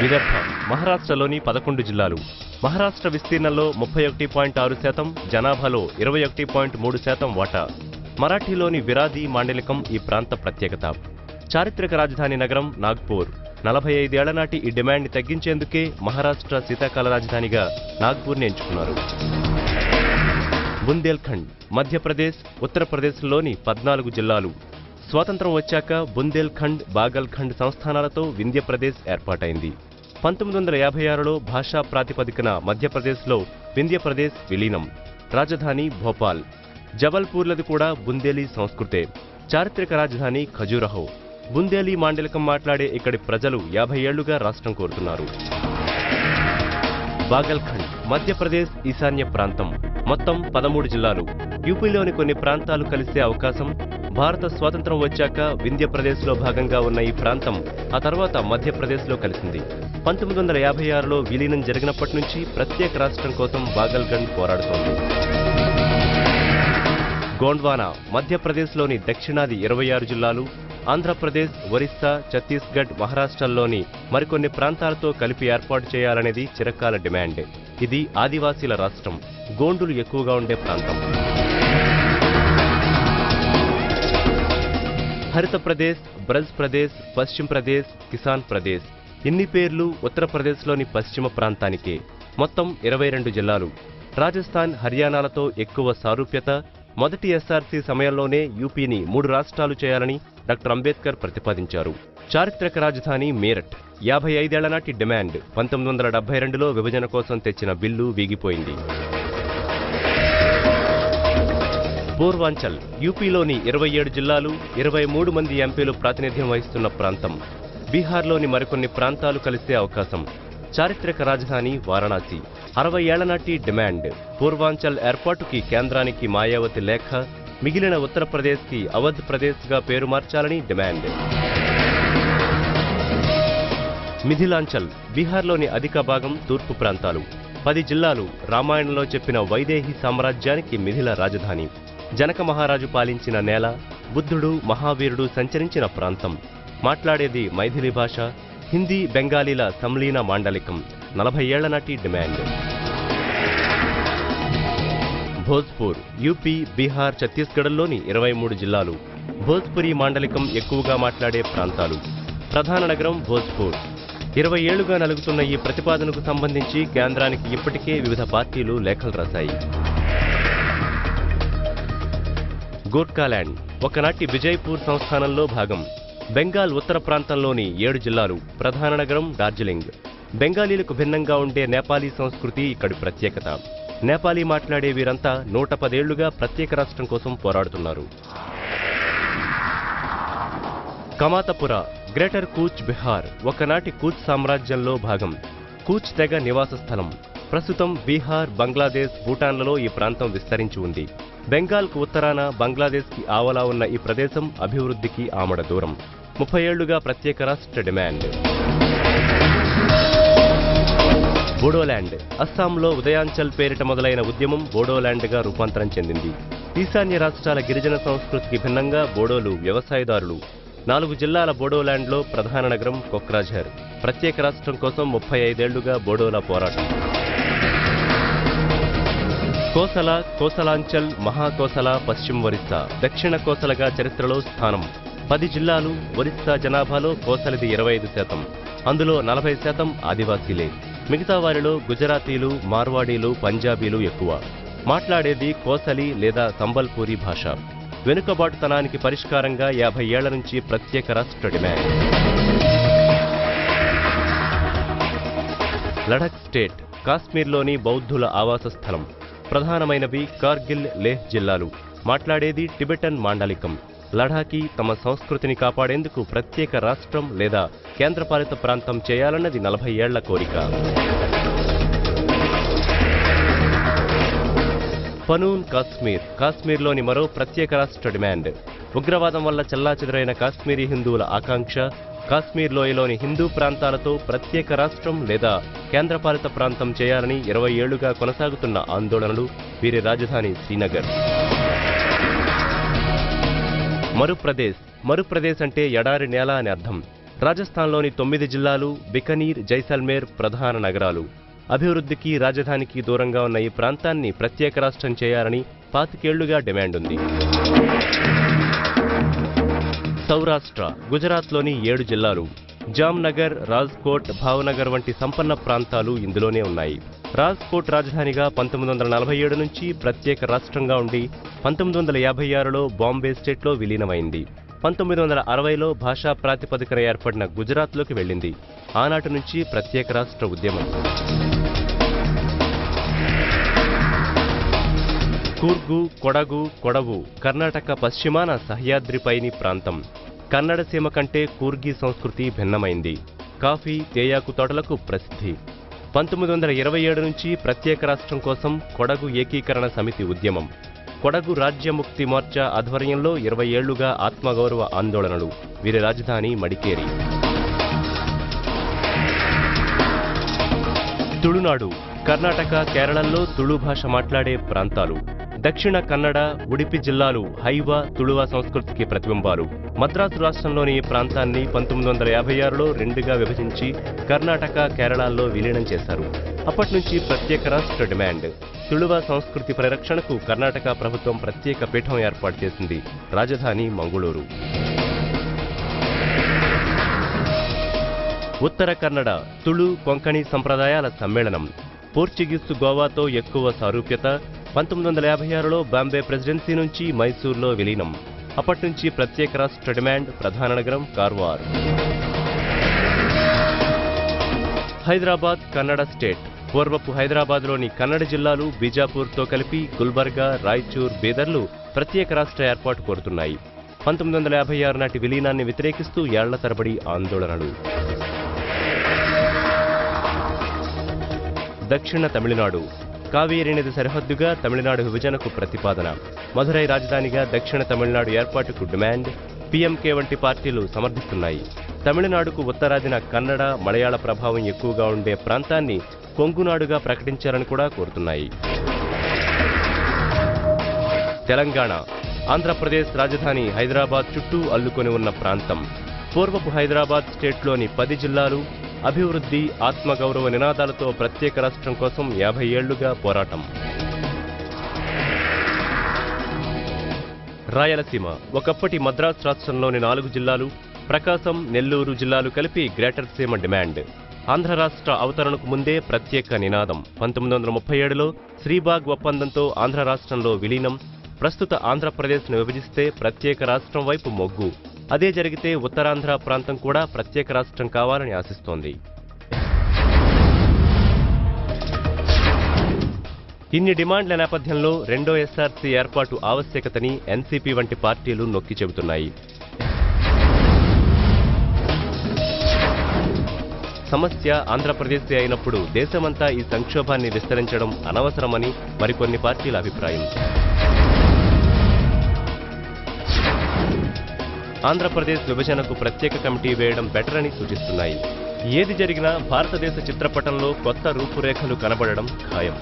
విదర్భ మహారాష్ట్రలోని 11 జిల్లాలు. మహారాష్ట్ర విస్తీర్ణంలో 31.6%, జనాభాలో 21.3% వాటా. మరాఠీలోని విరాది మాండలికం ఈ ప్రాంత ప్రత్యేకత. చారిత్రక రాజధాని నగరం నాగ్పూర్. 45 ఏళ్ల నాటి ఈ డిమాండ్ని తగ్గించేందుకే మహారాష్ట్ర శీతాకాల రాజధానిగా నాగ్పూర్ని ఎంచుకున్నారు. బుందేల్ఖండ్ మధ్యప్రదేశ్, ఉత్తరప్రదేశ్లోని 14 జిల్లాలు. స్వాతంత్రం వచ్చాక బుందేల్ఖండ్, బాగల్ఖండ్ సంస్థానాలతో వింధ్యప్రదేశ్ ఏర్పాటైంది. 1956లో భాషా ప్రాతిపదికన మధ్యప్రదేశ్లో వింధ్యప్రదేశ్ విలీనం. రాజధాని భోపాల్. జబల్పూర్లది కూడా బుందేలీ సంస్కృతే. చారిత్రక రాజధాని ఖజురహో. బుందేలీ మాండలికం మాట్లాడే ఇక్కడి ప్రజలు 50 ఏళ్లుగా రాష్ట్రం కోరుతున్నారు. బాగల్ఖండ్ మధ్యప్రదేశ్ ఈశాన్య ప్రాంతం. మొత్తం 13 జిల్లాలు. యూపీలోని కొన్ని ప్రాంతాలు కలిసే అవకాశం. భారత స్వాతంత్రం వచ్చాక వింధ్యప్రదేశ్లో భాగంగా ఉన్న ఈ ప్రాంతం ఆ తర్వాత మధ్యప్రదేశ్లో కలిసింది. 1956లో విలీనం జరిగినప్పటి నుంచి ప్రత్యేక రాష్ట్రం కోసం బాగల్ఖండ్ పోరాడుతోంది. గోండ్వానా మధ్యప్రదేశ్లోని దక్షిణాది 26 జిల్లాలు. ఆంధ్రప్రదేశ్, ఒరిస్సా, ఛత్తీస్గఢ్, మహారాష్ట్రల్లోని మరికొన్ని ప్రాంతాలతో కలిపి ఏర్పాటు చేయాలనేది చిరకాల డిమాండ్. ఇది ఆదివాసీల రాష్ట్రం. గోండులు ఎక్కువగా ఉండే ప్రాంతం. హరిత ప్రదేశ్, బ్రజ్ ప్రదేశ్, పశ్చిమ ప్రదేశ్, కిసాన్ ప్రదేశ్. ఇన్ని పేర్లు ఉత్తరప్రదేశ్లోని పశ్చిమ ప్రాంతానికే. మొత్తం 22 జిల్లాలు. రాజస్థాన్, హర్యానాలతో ఎక్కువ సారూప్యత. మొదటి ఎస్ఆర్సీ సమయంలోనే యూపీని 3 రాష్ట్రాలు చేయాలని డాక్టర్ అంబేద్కర్ ప్రతిపాదించారు. చారిత్రక రాజధాని మీరట్. 55 ఏళ్ల నాటి డిమాండ్. 1972లో విభజన కోసం తెచ్చిన బిల్లు వీగిపోయింది. పూర్వాంచల్ యూపీలోని 27 జిల్లాలు, 23 మంది ఎంపీలు ప్రాతినిధ్యం వహిస్తున్న ప్రాంతం. బీహార్లోని మరికొన్ని ప్రాంతాలు కలిసే అవకాశం. చారిత్రక రాజధాని వారణాసి. 60 ఏళ్ల నాటి డిమాండ్. పూర్వాంచల్ ఏర్పాటుకి కేంద్రానికి మాయావతి లేఖ. మిగిలిన ఉత్తరప్రదేశ్కి అవధ్ ప్రదేశ్గా పేరు మార్చాలని డిమాండ్. మిథిలాంచల్ బీహార్లోని అధిక భాగం తూర్పు ప్రాంతాలు. 10 జిల్లాలు. రామాయణంలో చెప్పిన వైదేహి సామ్రాజ్యానికి మిథిల రాజధాని. జనక మహారాజు పాలించిన నేల. బుద్ధుడు, మహావీరుడు సంచరించిన ప్రాంతం. మాట్లాడేది మైథిలి భాష. హిందీ, బెంగాలీల సంలీన మాండలికం. 40 ఏళ్ల నాటి డిమాండ్. భోజ్పూర్ యూపీ, బీహార్, ఛత్తీస్గఢ్లోని 23 జిల్లాలు. భోజ్పురి మాండలికం ఎక్కువగా మాట్లాడే ప్రాంతాలు. ప్రధాన నగరం భోజ్పూర్. 20 ఏళ్లుగా నలుగుతున్న ఈ ప్రతిపాదనకు సంబంధించి కేంద్రానికి ఇప్పటికే వివిధ పార్టీలు లేఖలు రాశాయి. గోర్ఖాల్యాండ్ ఒకనాటి విజయ్పూర్ సంస్థానంలో భాగం. బెంగాల్ ఉత్తర ప్రాంతంలోని 7 జిల్లాలు. ప్రధాన నగరం డార్జిలింగ్. బెంగాలీలకు భిన్నంగా ఉండే నేపాలీ సంస్కృతి ఇక్కడి ప్రత్యేకత. నేపాలీ మాట్లాడే వీరంతా 110 ఏళ్లుగా ప్రత్యేక రాష్ట్రం కోసం పోరాడుతున్నారు. కమాతపుర గ్రేటర్ కూచ్ బిహార్. ఒకనాటి కూచ్ సామ్రాజ్యంలో భాగం. కూచ్ తెగ నివాస స్థలం. ప్రస్తుతం బీహార్, బంగ్లాదేశ్, భూటాన్లలో ఈ ప్రాంతం విస్తరించి ఉంది. బెంగాల్కు ఉత్తరాన, బంగ్లాదేశ్కి ఆవలా ఉన్న ఈ ప్రదేశం అభివృద్ధికి ఆమడ దూరం. 30 ఏళ్లుగా ప్రత్యేక రాష్ట్ర డిమాండ్. బోడోల్యాండ్ అస్సాంలో ఉదయాంచల్ పేరిట మొదలైన ఉద్యమం బోడోల్యాండ్గా రూపాంతరం చెందింది. ఈశాన్య రాష్ట్రాల గిరిజన సంస్కృతికి భిన్నంగా బోడోలు వ్యవసాయదారులు. 4 జిల్లాల బోడోల్యాండ్లో ప్రధాన నగరం కొక్రాఝర్. ప్రత్యేక రాష్ట్రం కోసం 35 ఏళ్లుగా బోడోల పోరాటం. కోసల, కోసలాంచల్, మహాకోసల, పశ్చిమ ఒరిస్సా. దక్షిణ కోసలగా చరిత్రలో స్థానం. 10 జిల్లాలు. ఒరిస్సా జనాభాలో కోసలిది 25%. అందులో 40% ఆదివాసీలే. మిగతా వారిలో గుజరాతీలు, మార్వాడీలు, పంజాబీలు ఎక్కువ. మాట్లాడేది కోసలి లేదా సంబల్పూరి భాష. వెనుకబాటుతనానికి పరిష్కారంగా 50 ఏళ్ల నుంచి ప్రత్యేక రాష్ట్ర డిమాండ్. లడఖ్ స్టేట్ కాశ్మీర్లోని బౌద్ధుల ఆవాస స్థలం. ప్రధానమైనవి కార్గిల్, లేహ్ జిల్లాలు. మాట్లాడేది టిబెటన్ మాండలికం. లడాఖీ తమ సంస్కృతిని కాపాడేందుకు ప్రత్యేక రాష్ట్రం లేదా కేంద్రపాలిత ప్రాంతం చేయాలన్నది 40 ఏళ్ల కోరిక. పనూన్ కాశ్మీర్ కాశ్మీర్లోని మరో ప్రత్యేక రాష్ట్ర డిమాండ్. ఉగ్రవాదం వల్ల చెల్లాచెదురైన కాశ్మీరీ హిందువుల ఆకాంక్ష. కాశ్మీర్ లోయలోని హిందూ ప్రాంతాలతో ప్రత్యేక రాష్ట్రం లేదా కేంద్రపాలిత ప్రాంతం చేయాలని 20 ఏళ్లుగా కొనసాగుతున్న ఆందోళనలు. వీరి రాజధాని శ్రీనగర్. మరుప్రదేశ్ అంటే ఎడారి నేల అని అర్థం. రాజస్థాన్లోని 9 జిల్లాలు, బికనీర్, జైసల్మేర్ ప్రధాన నగరాలు. అభివృద్ధికి, రాజధానికి దూరంగా ఉన్న ఈ ప్రాంతాన్ని ప్రత్యేక రాష్ట్రం చేయాలని 25 ఏళ్లుగా డిమాండ్ ఉంది. సౌరాష్ట్ర, గుజరాత్లోని 7 జిల్లాలు. జామ్నగర్, రాజ్కోట్, భావనగర్ వంటి సంపన్న ప్రాంతాలు ఇందులోనే ఉన్నాయి. రాజ్కోట్ రాజధానిగా 1947 నుంచి ప్రత్యేక రాష్ట్రంగా ఉండి 1956లో బాంబే స్టేట్లో విలీనమైంది. 1960లో భాషా ప్రాతిపదికన ఏర్పడిన గుజరాత్లోకి వెళ్ళింది. ఆనాటి నుంచి ప్రత్యేక రాష్ట్ర ఉద్యమం. కూర్గు, కొడగు, కొడవు కర్ణాటక పశ్చిమాన సహ్యాద్రిపైని ప్రాంతం. కన్నడ సీమ కంటే కూర్గి సంస్కృతి భిన్నమైంది. కాఫీ, తేయాకు తోటలకు ప్రసిద్ధి. 1927 నుంచి ప్రత్యేక రాష్ట్రం కోసం కొడగు ఏకీకరణ సమితి ఉద్యమం. కొడగు రాజ్యముక్తి మోర్చా ఆధ్వర్యంలో 20 ఏళ్లుగా ఆత్మగౌరవ ఆందోళనలు. వీరి రాజధాని మడికేరి. తుళునాడు, కర్ణాటక, కేరళల్లో తుళు భాష మాట్లాడే ప్రాంతాలు. దక్షిణ కన్నడ, ఉడిపి జిల్లాలు హైవ, తుళువ సంస్కృతికి ప్రతిబింబాలు. మద్రాసు రాష్ట్రంలోని ఈ ప్రాంతాన్ని 1956లో 2గా విభజించి కర్ణాటక, కేరళల్లో విలీనం చేశారు. అప్పట్నుంచి ప్రత్యేక రాష్ట్ర డిమాండ్. తుళువ సంస్కృతి పరిరక్షణకు కర్ణాటక ప్రభుత్వం ప్రత్యేక పీఠం ఏర్పాటు చేసింది. రాజధాని మంగుళూరు. ఉత్తర కన్నడ, తుళు, కొంకణి సంప్రదాయాల సమ్మేళనం. పోర్చుగీసు గోవాతో ఎక్కువ సారూప్యత. 1956లో బాంబే ప్రెసిడెన్సీ నుంచి మైసూర్లో విలీనం. అప్పట్నుంచి ప్రత్యేక రాష్ట్ర డిమాండ్. ప్రధాన నగరం కార్వార్. హైదరాబాద్, కన్నడ స్టేట్. పూర్వపు హైదరాబాద్లోని కన్నడ జిల్లాలు బీజాపూర్తో కలిపి గుల్బర్గా, రాయచూర్, బీదర్లు ప్రత్యేక రాష్ట్ర ఏర్పాటు కోరుతున్నాయి. 1956 నాటి విలీనాన్ని వ్యతిరేకిస్తూ ఏళ్ల తరబడి ఆందోళనలు. దక్షిణ తమిళనాడు. కావేరీ నది సరిహద్దుగా తమిళనాడు విభజనకు ప్రతిపాదన. మదురై రాజధానిగా దక్షిణ తమిళనాడు ఏర్పాటుకు డిమాండ్. పీఎంకే వంటి పార్టీలు సమర్థిస్తున్నాయి. తమిళనాడుకు ఉత్తరాదిన కన్నడ, మలయాళ ప్రభావం ఎక్కువగా ఉండే ప్రాంతాన్ని కొంగునాడుగా ప్రకటించాలని కూడా కోరుతున్నాయి. తెలంగాణ. ఆంధ్రప్రదేశ్ రాజధాని హైదరాబాద్ చుట్టూ అల్లుకొని ఉన్న ప్రాంతం. పూర్వపు హైదరాబాద్ స్టేట్లోని 10 జిల్లాలు. అభివృద్ధి, ఆత్మగౌరవ నినాదాలతో ప్రత్యేక రాష్ట్రం కోసం 50 ఏళ్లుగా పోరాటం. రాయలసీమ. ఒకప్పటి మద్రాసు రాష్ట్రంలోని 4 జిల్లాలు, ప్రకాశం, నెల్లూరు జిల్లాలు కలిపి గ్రేటర్ సీమ డిమాండ్. ఆంధ్ర రాష్ట్ర అవతరణకు ముందే ప్రత్యేక నినాదం. 1937లో శ్రీబాగ్ ఒప్పందంతో ఆంధ్ర రాష్ట్రంలో విలీనం. ప్రస్తుత ఆంధ్రప్రదేశ్ను విభజిస్తే ప్రత్యేక రాష్ట్రం వైపు మొగ్గు. అదే జరిగితే ఉత్తరాంధ్ర ప్రాంతం కూడా ప్రత్యేక రాష్ట్రం కావాలని ఆశిస్తోంది. ఇన్ని డిమాండ్ల నేపథ్యంలో రెండో ఎస్ఆర్సీ ఏర్పాటు ఆవశ్యకతని ఎన్సీపీ వంటి పార్టీలు నొక్కి చెబుతున్నాయి. సమస్య ఆంధ్రప్రదేశ్ అయినప్పుడు దేశమంతా ఈ సంక్షోభాన్ని విస్తరించడం అనవసరమని మరికొన్ని పార్టీల అభిప్రాయం. ఆంధ్రప్రదేశ్ విభజనకు ప్రత్యేక కమిటీ వేయడం బెటర్ అని సూచిస్తున్నాయి. ఏది జరిగినా భారతదేశ చిత్రపటంలో కొత్త రూపురేఖలు కనబడడం ఖాయం.